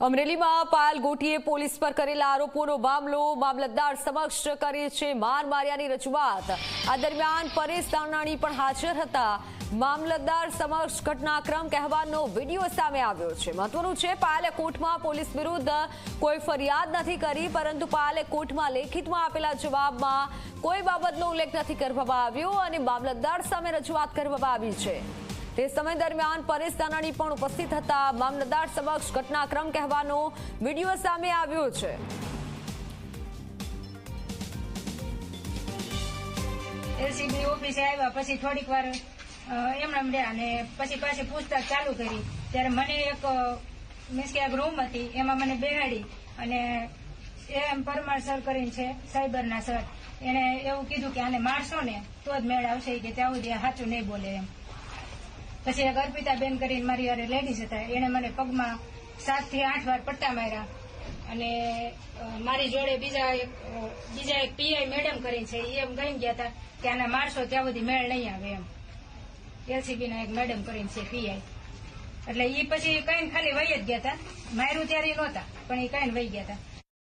અમરેલીમાં પાયલ ગોટીએ પોલીસ પર કરેલા આરોપોનો મામલો મામલતદાર સમક્ષ કરે છે માર માર્યાની રજૂઆત। આ દરમિયાન પરેશ દાનાણી પણ હાજર હતા। મામલતદાર સમક્ષ ઘટનાક્રમ કહેવાનો વિડીયો સામે આવ્યો છે। મહત્વનું છે, પાયલે કોર્ટમાં પોલીસ વિરુદ્ધ કોઈ ફરિયાદ નથી કરી, પરંતુ પાયલે કોર્ટમાં લેખિતમાં આપેલા જવાબમાં કોઈ બાબતનો ઉલ્લેખ નથી કરવામાં આવ્યો અને મામલતદાર સામે રજૂઆત કરવામાં આવી છે। તે સમય દરમિયાન પરેશ દાનાણી પણ ઉપસ્થિત હતા। મામલતદાર સમક્ષ ઘટનાક્રમ કહેવાનો વિડીયો સામે આવ્યો છે। એલસીબી ઓફિસે આવ્યા પછી થોડીક વાર એમણે રહ્યા અને પછી પાછી પૂછતાછ ચાલુ કરી। ત્યારે મને એક મીન્સ કે એક રૂમ હતી, એમાં મને બેહાડી અને એમ પરમાર સર કરીને છે સાયબરના સર, એને એવું કીધું કે આને મારશો ને તો જ મેળ આવશે, કે ત્યાં સુધી સાચું નહીં બોલે એમ। પછી એક અર્પિતાબેન કરીને મારી યારે લેડીઝ હતા, એને મને પગમાં 7 થી 8 વાર પટ્ટા માર્યા અને મારી જોડે બીજા એક પીઆઈ મેડમ કરીને છે, એમ કહી ગયા હતા કે આને મારશો ત્યાં સુધી મેળ નહીં આવે એમ। એલસીબી ના એક મેડમ કરીને છે પીઆઈ, એટલે એ પછી કઈ ખાલી વહી જ ગયા હતા, માર્યું ત્યારે નહોતા પણ એ કઈ વહી ગયા હતા।